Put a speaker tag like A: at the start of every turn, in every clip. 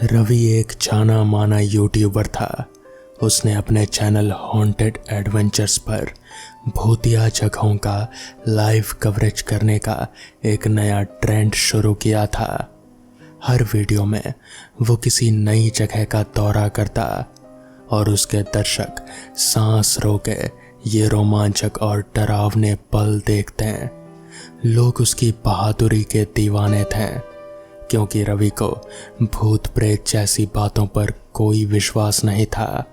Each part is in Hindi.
A: रवि एक जाना माना यूट्यूबर था। उसने अपने चैनल हॉन्टेड एडवेंचर्स पर भूतिया जगहों का लाइव कवरेज करने का एक नया ट्रेंड शुरू किया था। हर वीडियो में वो किसी नई जगह का दौरा करता और उसके दर्शक सांस रोके ये रोमांचक और डरावने पल देखते हैं। लोग उसकी बहादुरी के दीवाने थे, क्योंकि रवि को भूत प्रेत जैसी बातों पर कोई विश्वास नहीं था।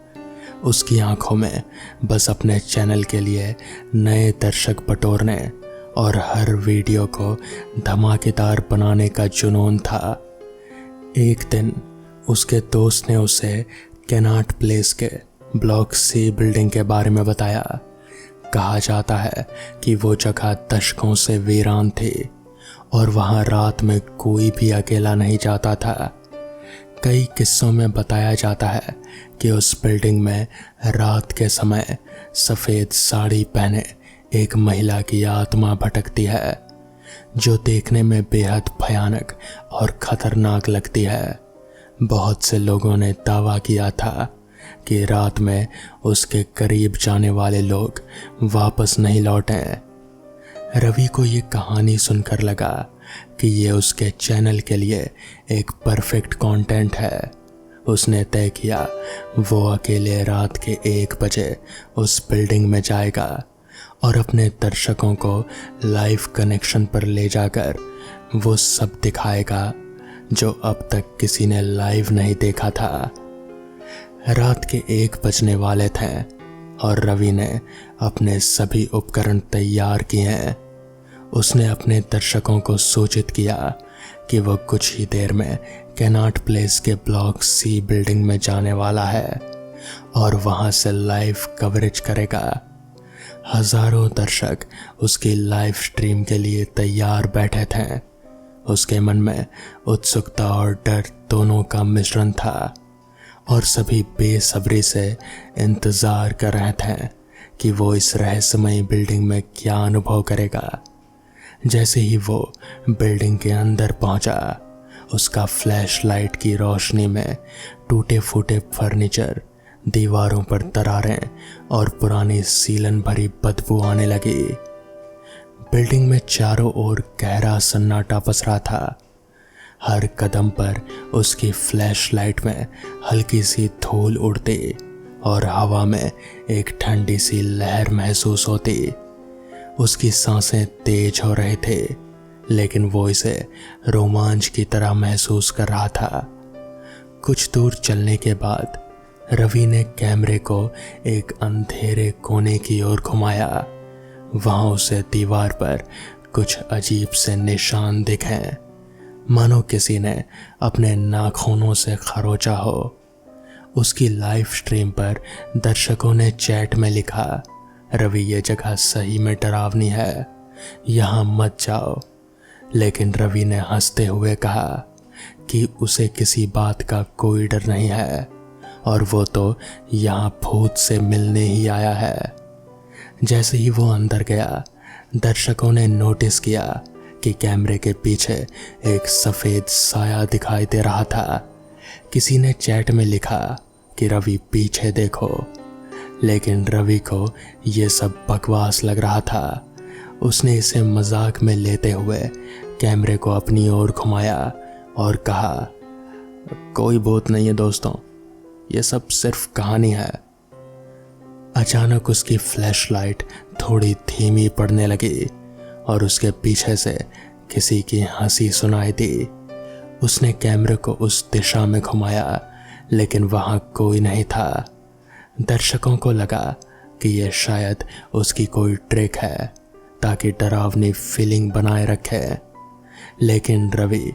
A: उसकी आंखों में बस अपने चैनल के लिए नए दर्शक बटोरने और हर वीडियो को धमाकेदार बनाने का जुनून था। एक दिन उसके दोस्त ने उसे कैनाट प्लेस के ब्लॉक सी बिल्डिंग के बारे में बताया। कहा जाता है कि वो जगह दशकों से वीरान थी और वहां रात में कोई भी अकेला नहीं जाता था। कई किस्सों में बताया जाता है कि उस बिल्डिंग में रात के समय सफ़ेद साड़ी पहने एक महिला की आत्मा भटकती है, जो देखने में बेहद भयानक और खतरनाक लगती है। बहुत से लोगों ने दावा किया था कि रात में उसके करीब जाने वाले लोग वापस नहीं लौटे। रवि को ये कहानी सुनकर लगा कि ये उसके चैनल के लिए एक परफेक्ट कंटेंट है। उसने तय किया वो अकेले रात के 1 बजे उस बिल्डिंग में जाएगा और अपने दर्शकों को लाइव कनेक्शन पर ले जाकर वो सब दिखाएगा जो अब तक किसी ने लाइव नहीं देखा था। रात के 1 बजने वाले थे और रवि ने अपने सभी उपकरण तैयार किए हैं। उसने अपने दर्शकों को सूचित किया कि वह कुछ ही देर में कैनाट प्लेस के ब्लॉक सी बिल्डिंग में जाने वाला है और वहां से लाइव कवरेज करेगा। हजारों दर्शक उसकी लाइव स्ट्रीम के लिए तैयार बैठे थे। उसके मन में उत्सुकता और डर दोनों का मिश्रण था और सभी बेसब्री से इंतजार कर रहे थे कि वो इस रहस्यमयी बिल्डिंग में क्या अनुभव करेगा। जैसे ही वो बिल्डिंग के अंदर पहुंचा, उसका फ्लैश लाइट की रोशनी में टूटे फूटे फर्नीचर, दीवारों पर दरारें और पुरानी सीलन भरी बदबू आने लगी। बिल्डिंग में चारों ओर गहरा सन्नाटा पसरा था। हर कदम पर उसकी फ्लैश लाइट में हल्की सी धूल उड़ती और हवा में एक ठंडी सी लहर महसूस होती। उसकी सांसें तेज हो रहे थे, लेकिन वो इसे रोमांच की तरह महसूस कर रहा था। कुछ दूर चलने के बाद रवि ने कैमरे को एक अंधेरे कोने की ओर घुमाया। वहां उसे दीवार पर कुछ अजीब से निशान दिखे, मानो किसी ने अपने नाखूनों से खरोचा हो। उसकी लाइव स्ट्रीम पर दर्शकों ने चैट में लिखा, रवि ये जगह सही में डरावनी है, यहाँ मत जाओ। लेकिन रवि ने हंसते हुए कहा कि उसे किसी बात का कोई डर नहीं है और वो तो यहाँ भूत से मिलने ही आया है। जैसे ही वो अंदर गया, दर्शकों ने नोटिस किया कि कैमरे के पीछे एक सफ़ेद साया दिखाई दे रहा था। किसी ने चैट में लिखा कि रवि पीछे देखो, लेकिन रवि को ये सब बकवास लग रहा था। उसने इसे मजाक में लेते हुए कैमरे को अपनी ओर घुमाया और कहा, कोई भूत नहीं है दोस्तों, ये सब सिर्फ कहानी है। अचानक उसकी फ्लैशलाइट थोड़ी धीमी पड़ने लगी और उसके पीछे से किसी की हंसी सुनाई दी। उसने कैमरे को उस दिशा में घुमाया, लेकिन वहां कोई नहीं था। दर्शकों को लगा कि यह शायद उसकी कोई ट्रिक है ताकि डरावनी फीलिंग बनाए रखे। लेकिन रवि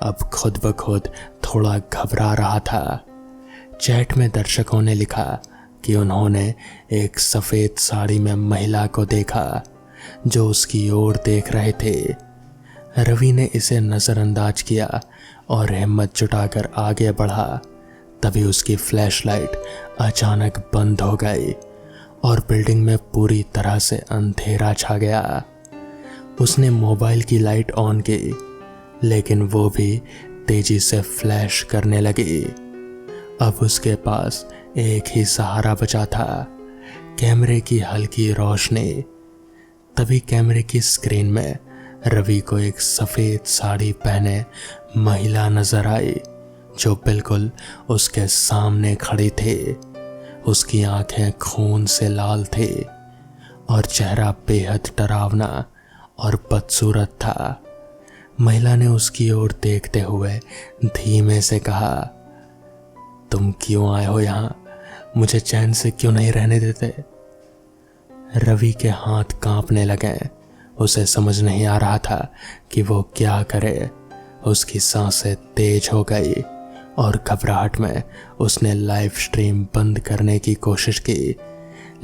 A: अब खुद ब खुद थोड़ा घबरा रहा था। चैट में दर्शकों ने लिखा कि उन्होंने एक सफ़ेद साड़ी में महिला को देखा जो उसकी ओर देख रहे थे। रवि ने इसे नज़रअंदाज किया और हिम्मत जुटाकर आगे बढ़ा। तभी उसकी फ्लैशलाइट अचानक बंद हो गई और बिल्डिंग में पूरी तरह से अंधेरा छा गया। उसने मोबाइल की लाइट ऑन की, लेकिन वो भी तेजी से फ्लैश करने लगी। अब उसके पास एक ही सहारा बचा था, कैमरे की हल्की रोशनी। तभी कैमरे की स्क्रीन में रवि को एक सफेद साड़ी पहने महिला नजर आई, जो बिल्कुल उसके सामने खड़ी थी। उसकी आंखें खून से लाल थी और चेहरा बेहद डरावना और बदसूरत था। महिला ने उसकी ओर देखते हुए धीमे से कहा, तुम क्यों आए हो यहाँ? मुझे चैन से क्यों नहीं रहने देते? रवि के हाथ कांपने लगे। उसे समझ नहीं आ रहा था कि वो क्या करे। उसकी सांसें तेज हो गई और घबराहट में उसने लाइव स्ट्रीम बंद करने की कोशिश की,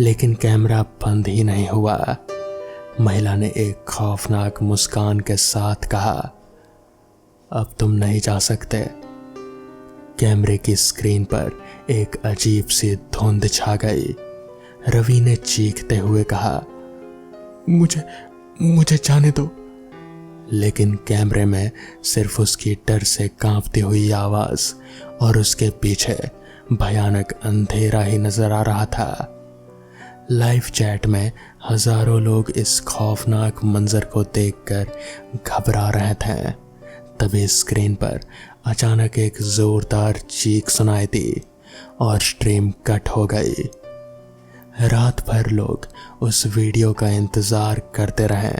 A: लेकिन कैमरा बंद ही नहीं हुआ। महिला ने एक खौफनाक मुस्कान के साथ कहा, अब तुम नहीं जा सकते। कैमरे की स्क्रीन पर एक अजीब सी धुंध छा गई। रवि ने चीखते हुए कहा, मुझे जाने दो। लेकिन कैमरे में सिर्फ उसकी डर से कांपती हुई आवाज और उसके पीछे भयानक अंधेरा ही नजर आ रहा था। लाइव चैट में हजारों लोग इस खौफनाक मंजर को देखकर घबरा रहे थे। तभी स्क्रीन पर अचानक एक जोरदार चीख सुनाई दी और स्ट्रीम कट हो गई। रात भर लोग उस वीडियो का इंतजार करते रहे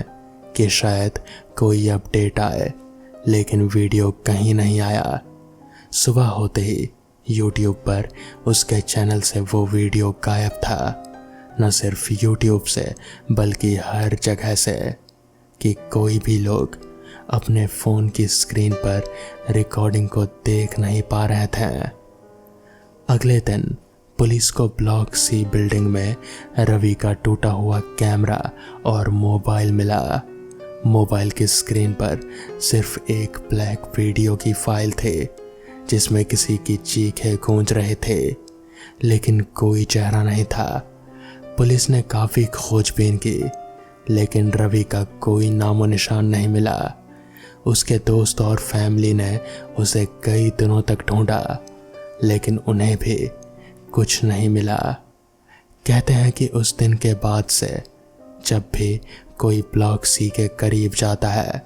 A: कि शायद कोई अपडेट आए, लेकिन वीडियो कहीं नहीं आया। सुबह होते ही YouTube पर उसके चैनल से वो वीडियो गायब था। न सिर्फ YouTube से बल्कि हर जगह से, कि कोई भी लोग अपने फ़ोन की स्क्रीन पर रिकॉर्डिंग को देख नहीं पा रहे थे। अगले दिन पुलिस को ब्लॉक C बिल्डिंग में रवि का टूटा हुआ कैमरा और मोबाइल मिला। मोबाइल की स्क्रीन पर सिर्फ एक ब्लैक वीडियो की फाइल थी, जिसमें किसी की चीखें गूंज रहे थे, लेकिन कोई चेहरा नहीं था। पुलिस ने काफ़ी खोजबीन की, लेकिन रवि का कोई नामो निशान नहीं मिला। उसके दोस्त और फैमिली ने उसे कई दिनों तक ढूंढा, लेकिन उन्हें भी कुछ नहीं मिला। कहते हैं कि उस दिन के बाद से जब भी कोई ब्लॉक C के करीब जाता है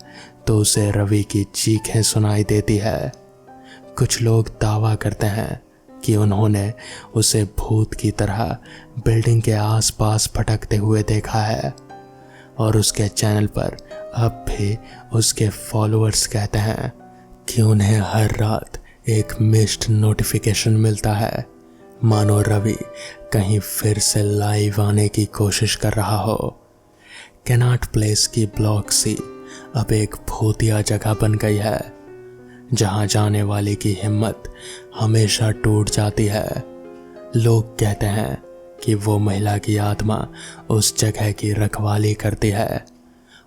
A: तो उसे रवि की चीखें सुनाई देती है। कुछ लोग दावा करते हैं कि उन्होंने उसे भूत की तरह बिल्डिंग के आसपास भटकते हुए देखा है, और उसके चैनल पर अब भी उसके फॉलोअर्स कहते हैं कि उन्हें हर रात एक मिस्ड नोटिफिकेशन मिलता है, मानो रवि कहीं फिर से लाइव आने की कोशिश कर रहा हो। कैनाट प्लेस की ब्लॉक C अब एक भूतिया जगह बन गई है, जहां जाने वाले की हिम्मत हमेशा टूट जाती है। लोग कहते हैं कि वो महिला की आत्मा उस जगह की रखवाली करती है,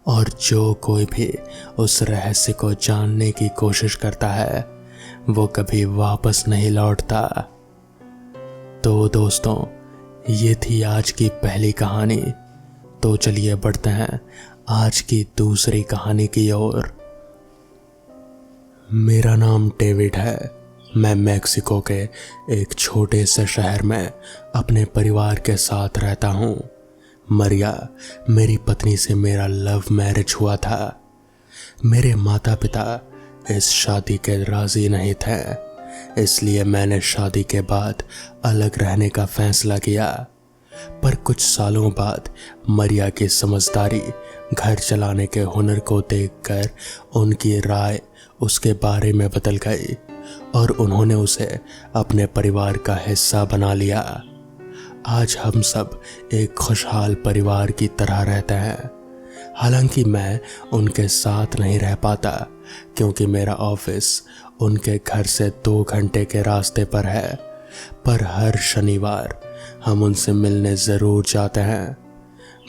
A: और जो कोई भी उस रहस्य को जानने की कोशिश करता है वो कभी वापस नहीं लौटता। तो दोस्तों, ये थी आज की पहली कहानी। तो चलिए बढ़ते हैं आज की दूसरी कहानी की ओर। मेरा नाम डेविड है। मैं मैक्सिको के एक छोटे से शहर में अपने परिवार के साथ रहता हूँ। मरिया मेरी पत्नी से मेरा लव मैरिज हुआ था। मेरे माता पिता इस शादी के राजी नहीं थे, इसलिए मैंने शादी के बाद अलग रहने का फैसला किया। पर कुछ सालों बाद मरिया की समझदारी, घर चलाने के हुनर को देखकर उनकी राय उसके बारे में बदल गई और उन्होंने उसे अपने परिवार का हिस्सा बना लिया। आज हम सब एक खुशहाल परिवार की तरह रहते हैं। हालांकि मैं उनके साथ नहीं रह पाता, क्योंकि मेरा ऑफिस उनके घर से 2 घंटे के रास्ते पर है, पर हर शनिवार हम उनसे मिलने ज़रूर जाते हैं।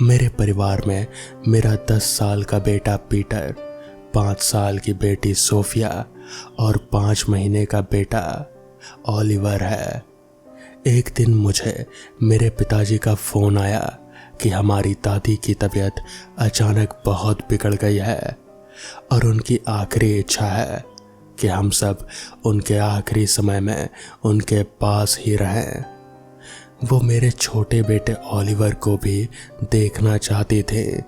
A: मेरे परिवार में मेरा 10 साल का बेटा पीटर, 5 साल की बेटी सोफिया और 5 महीने का बेटा ओलिवर है। एक दिन मुझे मेरे पिताजी का फ़ोन आया कि हमारी दादी की तबीयत अचानक बहुत बिगड़ गई है और उनकी आखिरी इच्छा है कि हम सब उनके आखिरी समय में उनके पास ही रहें। वो मेरे छोटे बेटे ओलिवर को भी देखना चाहती थी।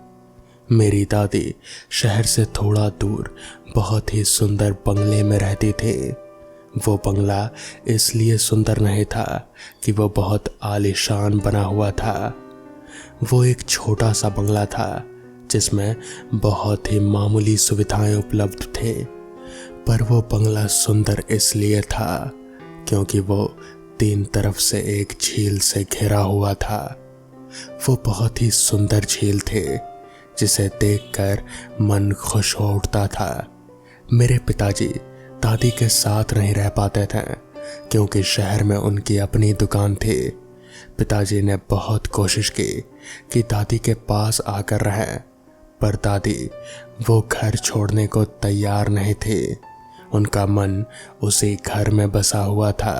A: मेरी दादी शहर से थोड़ा दूर बहुत ही सुंदर बंगले में रहती थी। वो बंगला इसलिए सुंदर नहीं था कि वो बहुत आलीशान बना हुआ था। वो एक छोटा सा बंगला था जिसमें बहुत ही मामूली सुविधाएं उपलब्ध थे, पर वो बंगला सुंदर इसलिए था क्योंकि वो 3 तरफ से एक झील से घिरा हुआ था। वो बहुत ही सुंदर झील थे जिसे देखकर मन खुश हो उठता था। मेरे पिताजी दादी के साथ नहीं रह पाते थे क्योंकि शहर में उनकी अपनी दुकान थी। पिताजी ने बहुत कोशिश की कि दादी के पास आकर रहें, पर दादी वो घर छोड़ने को तैयार नहीं थी। उनका मन उसी घर में बसा हुआ था।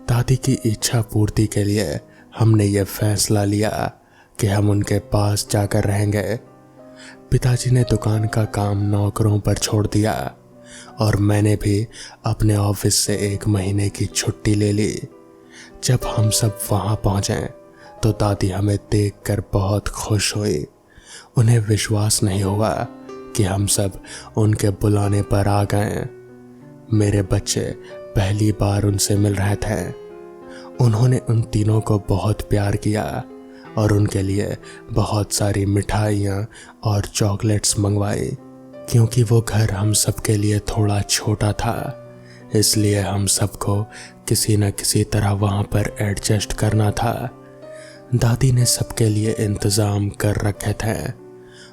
A: दादी की इच्छा पूर्ति के लिए हमने ये फैसला लिया कि हम उनके पास जाकर रहेंगे। पिताजी ने दुकान का काम नौकरों पर छोड़ दिया और मैंने भी अपने ऑफिस से 1 महीने की छुट्टी ले ली। जब हम सब वहां पहुंचे तो दादी हमें देखकर बहुत खुश हुई। उन्हें विश्वास नहीं हुआ कि हम सब उनके बुलाने पर आ गए। मेरे बच्चे पहली बार उनसे मिल रहे थे। उन्होंने उन तीनों को बहुत प्यार किया और उनके लिए बहुत सारी मिठाइयाँ और चॉकलेट्स मंगवाई। क्योंकि वो घर हम सब के लिए थोड़ा छोटा था, इसलिए हम सबको किसी न किसी तरह वहाँ पर एडजस्ट करना था। दादी ने सबके लिए इंतज़ाम कर रखे थे।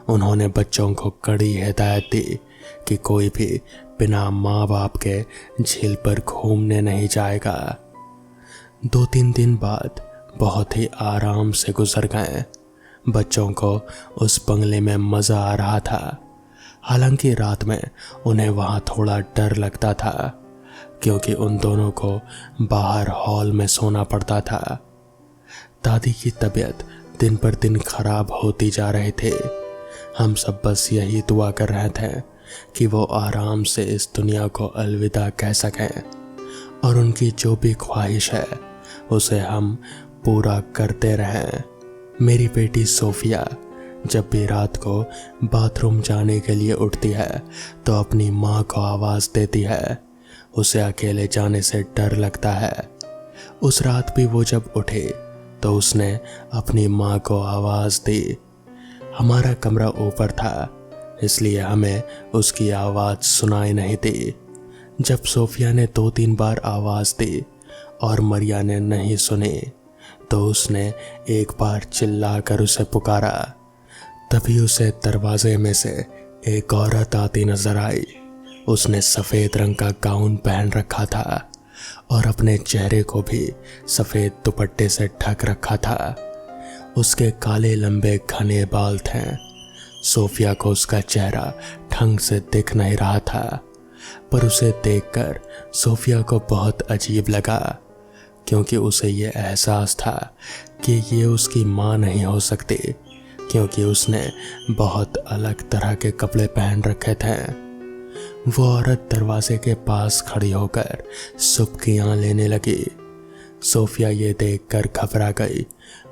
A: उन्होंने बच्चों को कड़ी हिदायत दी कि कोई भी बिना माँ बाप के झील पर घूमने नहीं जाएगा। 2-3 दिन बाद बहुत ही आराम से गुजर गए। बच्चों को उस बंगले में मज़ा आ रहा था। हालांकि रात में उन्हें वहाँ थोड़ा डर लगता था क्योंकि उन दोनों को बाहर हॉल में सोना पड़ता था। दादी की तबीयत दिन पर दिन खराब होती जा रही थी। हम सब बस यही दुआ कर रहे थे कि वो आराम से इस दुनिया को अलविदा कह सकें और उनकी जो भी ख्वाहिश है उसे हम पूरा करते रहें। मेरी बेटी सोफिया जब भी रात को बाथरूम जाने के लिए उठती है तो अपनी माँ को आवाज़ देती है। उसे अकेले जाने से डर लगता है। उस रात भी वो जब उठी तो उसने अपनी माँ को आवाज़ दी। हमारा कमरा ऊपर था, इसलिए हमें उसकी आवाज़ सुनाई नहीं दी। जब सोफिया ने 2-3 बार आवाज़ दी और मरिया ने नहीं सुनी तो उसने एक बार चिल्लाकर उसे पुकारा। तभी उसे दरवाजे में से एक औरत आती नजर आई। उसने सफ़ेद रंग का गाउन पहन रखा था और अपने चेहरे को भी सफ़ेद दुपट्टे से ढक रखा था। उसके काले लंबे घने बाल थे। सोफिया को उसका चेहरा ढंग से दिख नहीं रहा था, पर उसे देखकर सोफिया को बहुत अजीब लगा क्योंकि उसे ये एहसास था कि ये उसकी माँ नहीं हो सकती, क्योंकि उसने बहुत अलग तरह के कपड़े पहन रखे थे। वो औरत दरवाजे के पास खड़ी होकर सुबकियाँ लेने लगी। सोफिया ये देखकर घबरा गई।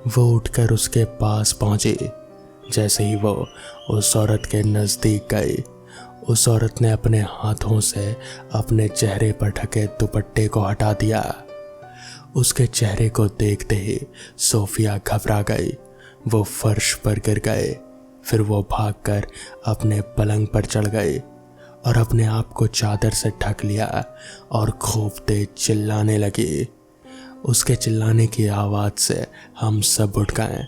A: वो उठकर उसके पास पहुंची। जैसे ही वो उस औरत के नज़दीक गई, उस औरत ने अपने हाथों से अपने चेहरे पर ढके दुपट्टे को हटा दिया। उसके चेहरे को देखते ही सोफिया घबरा गई। वो फर्श पर गिर गए। फिर वो भागकर अपने पलंग पर चढ़ गई और अपने आप को चादर से ढक लिया और खूब तेज चिल्लाने लगी। उसके चिल्लाने की आवाज़ से हम सब उठ गए।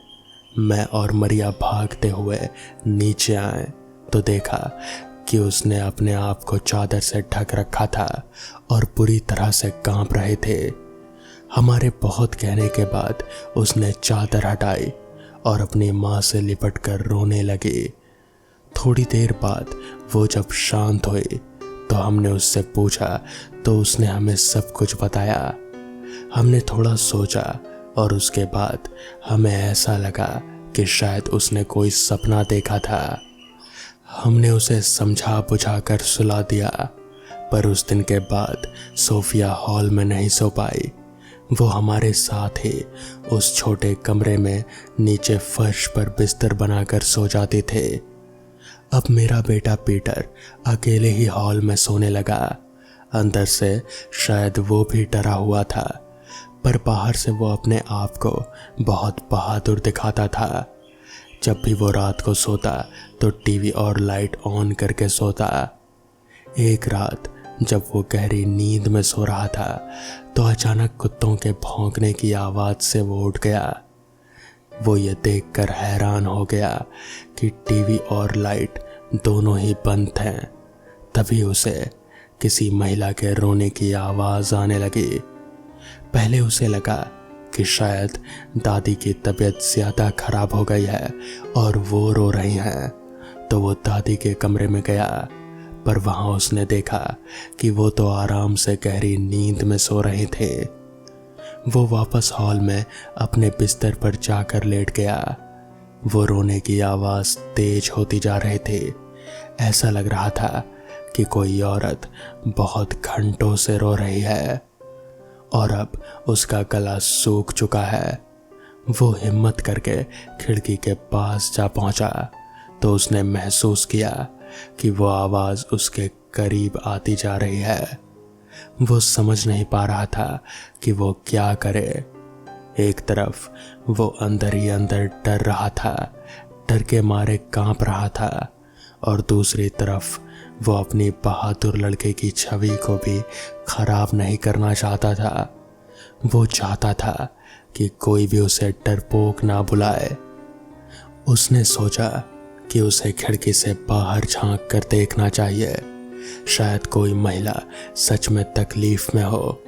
A: मैं और मरिया भागते हुए नीचे आए तो देखा कि उसने अपने आप को चादर से ढक रखा था और बुरी तरह से कांप रहे थे। हमारे बहुत कहने के बाद उसने चादर हटाई और अपनी माँ से लिपटकर रोने लगी। थोड़ी देर बाद वो जब शांत हुई तो हमने उससे पूछा तो उसने हमें सब कुछ बताया। हमने थोड़ा सोचा और उसके बाद हमें ऐसा लगा कि शायद उसने कोई सपना देखा था। हमने उसे समझा बुझाकर सुला दिया, पर उस दिन के बाद सोफिया हॉल में नहीं सो पाई। वो हमारे साथ ही उस छोटे कमरे में नीचे फर्श पर बिस्तर बनाकर सो जाते थे। अब मेरा बेटा पीटर अकेले ही हॉल में सोने लगा। अंदर से शायद वो भी डरा हुआ था, पर बाहर से वो अपने आप को बहुत बहादुर दिखाता था। जब भी वो रात को सोता तो टीवी और लाइट ऑन करके सोता। एक रात जब वो गहरी नींद में सो रहा था तो अचानक कुत्तों के भौंकने की आवाज़ से वो उठ गया। वो ये देखकर हैरान हो गया कि टीवी और लाइट दोनों ही बंद हैं। तभी उसे किसी महिला के रोने की आवाज़ आने लगी। पहले उसे लगा कि शायद दादी की तबीयत ज़्यादा खराब हो गई है और वो रो रही हैं। तो वो दादी के कमरे में गया, पर वहाँ उसने देखा कि वो तो आराम से गहरी नींद में सो रहे थे। वो वापस हॉल में अपने बिस्तर पर जाकर लेट गया। वो रोने की आवाज़ तेज होती जा रही थी। ऐसा लग रहा था कि कोई औरत बहुत घंटों से रो रही है और अब उसका गला सूख चुका है। वो हिम्मत करके खिड़की के पास जा पहुंचा तो उसने महसूस किया कि वो आवाज़ उसके करीब आती जा रही है। वो समझ नहीं पा रहा था कि वो क्या करे। एक तरफ वो अंदर ही अंदर डर रहा था, डर के मारे कांप रहा था, और दूसरी तरफ वो अपनी बहादुर लड़के की छवि को भी खराब नहीं करना चाहता था। वो चाहता था कि कोई भी उसे डरपोक ना बुलाए। उसने सोचा कि उसे खिड़की से बाहर झांक कर देखना चाहिए, शायद कोई महिला सच में तकलीफ में हो।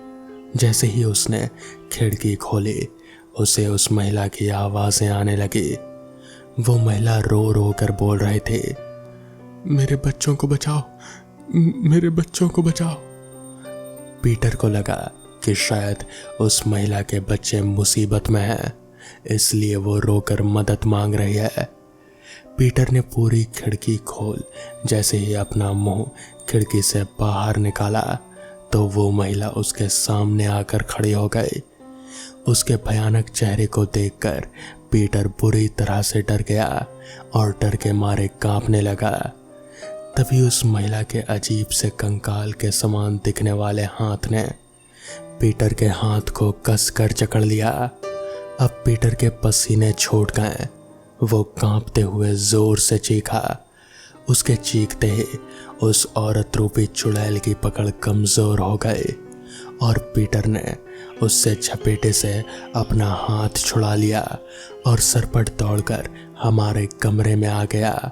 A: जैसे ही उसने खिड़की खोली उसे उस महिला की आवाज़ें आने लगी। वो महिला रो रो कर बोल रहे थे, मेरे बच्चों को बचाओ, मेरे बच्चों को बचाओ। पीटर को लगा कि शायद उस महिला के बच्चे मुसीबत में हैं, इसलिए वो रोकर मदद मांग रही है। पीटर ने पूरी खिड़की खोल जैसे ही अपना मुंह खिड़की से बाहर निकाला तो वो महिला उसके सामने आकर खड़ी हो गई। उसके भयानक चेहरे को देखकर पीटर बुरी तरह से डर गया और डर के मारे कांपने लगा। तभी उस महिला के अजीब से कंकाल के समान दिखने वाले हाथ ने पीटर के हाथ को कस कर जकड़ लिया। अब पीटर के पसीने छूट गए। वो कांपते हुए जोर से चीखा। उसके चीखते ही उस औरत रूपी चुड़ैल की पकड़ कमजोर हो गई और पीटर ने उससे झपेटे से अपना हाथ छुड़ा लिया और सरपट दौड़कर हमारे कमरे में आ गया।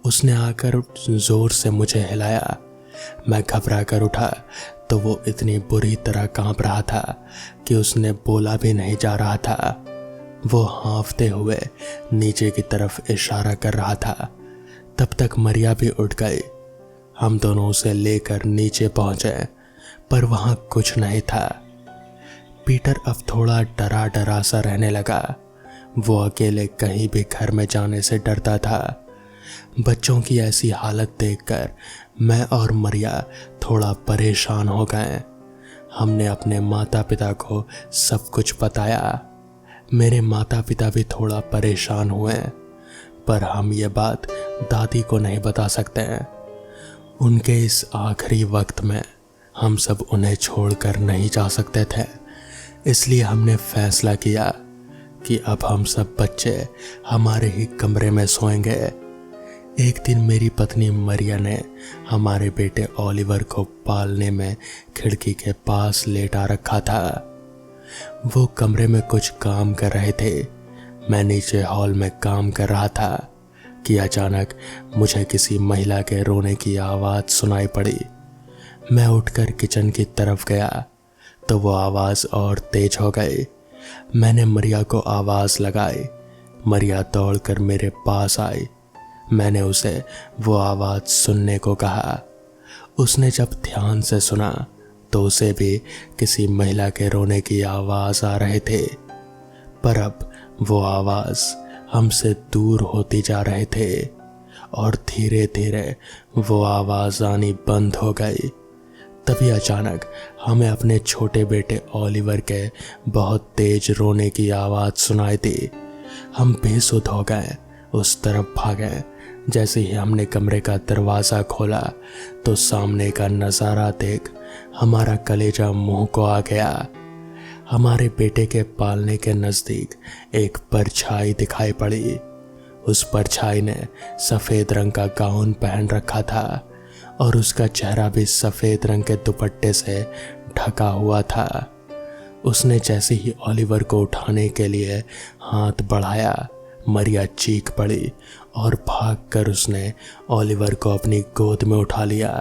A: उसने आकर जोर से मुझे हिलाया। मैं घबरा कर उठा तो वो इतनी बुरी तरह कांप रहा था कि उसने बोला भी नहीं जा रहा था। वो हाँफते हुए नीचे की तरफ इशारा कर रहा था। तब तक मरिया भी उठ गई। हम दोनों उसे लेकर नीचे पहुंचे, पर वहां कुछ नहीं था। पीटर अब थोड़ा डरा डरा सा रहने लगा। वो अकेले कहीं भी घर में जाने से डरता था। बच्चों की ऐसी हालत देखकर मैं और मरिया थोड़ा परेशान हो गए। हमने अपने माता पिता को सब कुछ बताया। मेरे माता पिता भी थोड़ा परेशान हुए, पर हम ये बात दादी को नहीं बता सकते हैं। उनके इस आखिरी वक्त में हम सब उन्हें छोड़कर नहीं जा सकते थे, इसलिए हमने फैसला किया कि अब हम सब बच्चे हमारे ही कमरे में सोएंगे। एक दिन मेरी पत्नी मरिया ने हमारे बेटे ओलिवर को पालने में खिड़की के पास लेटा रखा था। वो कमरे में कुछ काम कर रहे थे। मैं नीचे हॉल में काम कर रहा था कि अचानक मुझे किसी महिला के रोने की आवाज़ सुनाई पड़ी। मैं उठकर किचन की तरफ गया तो वो आवाज़ और तेज हो गई। मैंने मरिया को आवाज़ लगाई। मरिया दौड़कर मेरे पास आई। मैंने उसे वो आवाज़ सुनने को कहा। उसने जब ध्यान से सुना तो उसे भी किसी महिला के रोने की आवाज़ आ रहे थे, पर अब वो आवाज़ हमसे दूर होती जा रहे थे और धीरे धीरे वो आवाज़ आनी बंद हो गई। तभी अचानक हमें अपने छोटे बेटे ओलिवर के बहुत तेज रोने की आवाज़ सुनाई दी। हम बेसुध हो गए, उस तरफ भागे। जैसे ही हमने कमरे का दरवाज़ा खोला तो सामने का नज़ारा देख हमारा कलेजा मुंह को आ गया। हमारे बेटे के पालने के नज़दीक एक परछाई दिखाई पड़ी। उस परछाई ने सफ़ेद रंग का गाउन पहन रखा था और उसका चेहरा भी सफ़ेद रंग के दुपट्टे से ढका हुआ था। उसने जैसे ही ओलिवर को उठाने के लिए हाथ बढ़ाया, मरिया चीख पड़ी और भागकर उसने ओलिवर को अपनी गोद में उठा लिया।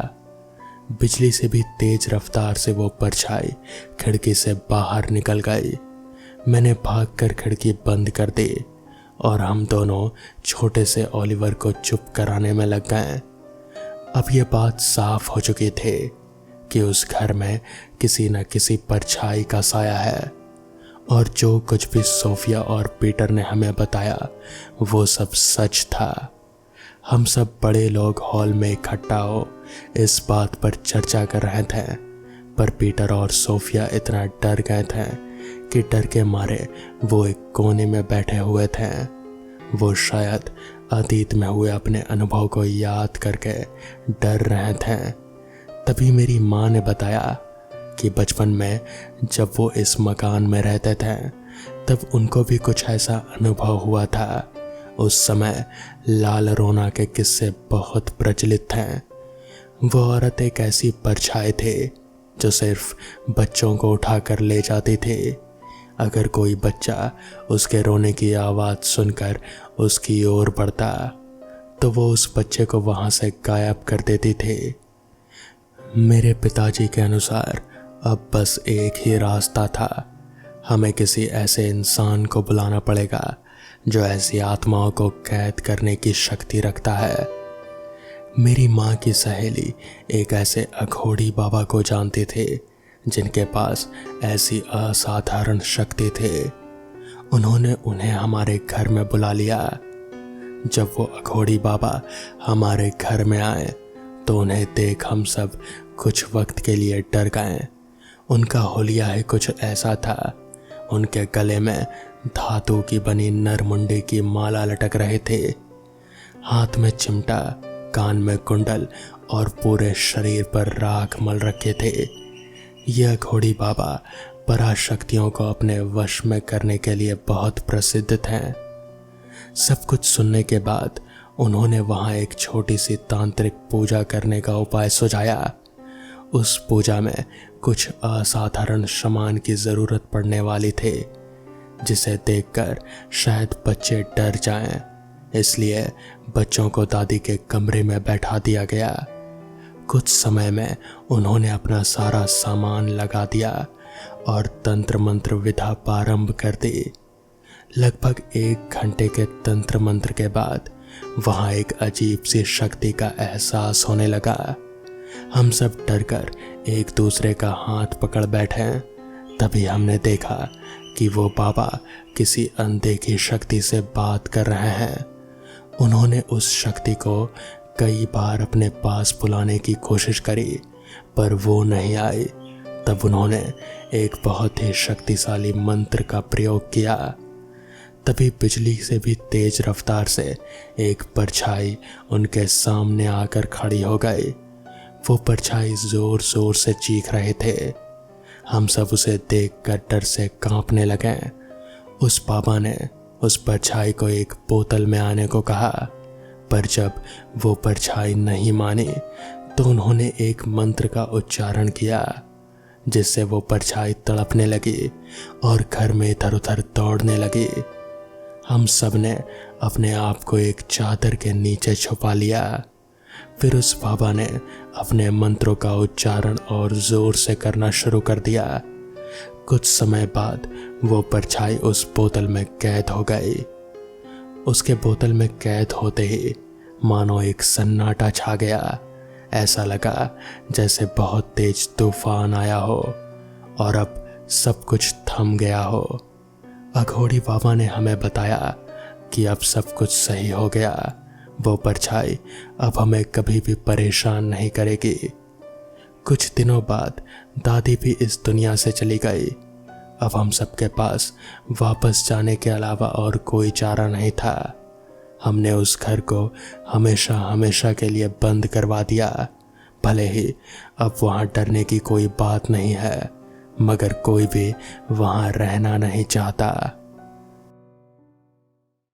A: बिजली से भी तेज रफ्तार से वो परछाई खिड़की से बाहर निकल गई। मैंने भागकर खिड़की बंद कर दी और हम दोनों छोटे से ओलिवर को चुप कराने में लग गए। अब ये बात साफ हो चुकी थी कि उस घर में किसी न किसी परछाई का साया है, और जो कुछ भी सोफिया और पीटर ने हमें बताया वो सब सच था। हम सब बड़े लोग हॉल में इकट्ठा हो इस बात पर चर्चा कर रहे थे, पर पीटर और सोफिया इतना डर गए थे कि डर के मारे वो एक कोने में बैठे हुए थे। वो शायद अतीत में हुए अपने अनुभव को याद करके डर रहे थे। तभी मेरी माँ ने बताया कि बचपन में जब वो इस मकान में रहते थे तब उनको भी कुछ ऐसा अनुभव हुआ था। उस समय लाल रोना के किस्से बहुत प्रचलित थे। वो औरत एक ऐसी परछाई थी जो सिर्फ बच्चों को उठाकर ले जाती थी। अगर कोई बच्चा उसके रोने की आवाज़ सुनकर उसकी ओर बढ़ता तो वो उस बच्चे को वहाँ से गायब कर देती थी। मेरे पिताजी के अनुसार अब बस एक ही रास्ता था, हमें किसी ऐसे इंसान को बुलाना पड़ेगा जो ऐसी आत्माओं को कैद करने की शक्ति रखता है। मेरी माँ की सहेली एक ऐसे अघोड़ी बाबा को जानती थी जिनके पास ऐसी असाधारण शक्ति थी। उन्होंने उन्हें हमारे घर में बुला लिया। जब वो अघोड़ी बाबा हमारे घर में आए तो उन्हें देख हम सब कुछ वक्त के लिए डर गए। उनका होलिया ही कुछ ऐसा था। उनके गले में धातु की बनी नरमुंडी की माला लटक रहे थे, हाथ में चिमटा, कान में कुंडल और पूरे शरीर पर राख मल रखे थे। यह घोड़ी बाबा पराशक्तियों को अपने वश में करने के लिए बहुत प्रसिद्ध थे। सब कुछ सुनने के बाद उन्होंने वहाँ एक छोटी सी तांत्रिक पूजा करने का उपाय सुझाया। उस पूजा में कुछ असाधारण सामान की ज़रूरत पड़ने वाली थी जिसे देखकर शायद बच्चे डर जाएं, इसलिए बच्चों को दादी के कमरे में बैठा दिया गया। कुछ समय में उन्होंने अपना सारा सामान लगा दिया और तंत्र मंत्र विधा प्रारंभ कर दी। लगभग 1 घंटे के तंत्र मंत्र के बाद वहाँ एक अजीब सी शक्ति का एहसास होने लगा। हम सब डरकर एक दूसरे का हाथ पकड़ बैठे। तभी हमने देखा कि वो बाबा किसी अनदेखी शक्ति से बात कर रहे हैं। उन्होंने उस शक्ति को कई बार अपने पास बुलाने की कोशिश करी पर वो नहीं आई। तब उन्होंने एक बहुत ही शक्तिशाली मंत्र का प्रयोग किया। तभी बिजली से भी तेज रफ्तार से एक परछाई उनके सामने आकर खड़ी हो गई। वो परछाई जोर जोर से चीख रहे थे। हम सब उसे देखकर डर से कांपने लगे। उस बाबा ने उस परछाई को एक बोतल में आने को कहा, पर जब वो परछाई नहीं मानी तो उन्होंने एक मंत्र का उच्चारण किया जिससे वो परछाई तड़पने लगी और घर में इधर उधर दौड़ने लगी। हम सब ने अपने आप को एक चादर के नीचे छुपा लिया। फिर उस बाबा ने अपने मंत्रों का उच्चारण और जोर से करना शुरू कर दिया। कुछ समय बाद वो परछाई उस बोतल में कैद हो गई। उसके बोतल में कैद होते ही मानो एक सन्नाटा छा गया। ऐसा लगा जैसे बहुत तेज तूफान आया हो और अब सब कुछ थम गया हो। अघोड़ी बाबा ने हमें बताया कि अब सब कुछ सही हो गया। वो परछाई अब हमें कभी भी परेशान नहीं करेगी। कुछ दिनों बाद दादी भी इस दुनिया से चली गई। अब हम सबके पास वापस जाने के अलावा और कोई चारा नहीं था। हमने उस घर को हमेशा हमेशा के लिए बंद करवा दिया। भले ही अब वहाँ डरने की कोई बात नहीं है, मगर कोई भी वहाँ रहना नहीं चाहता।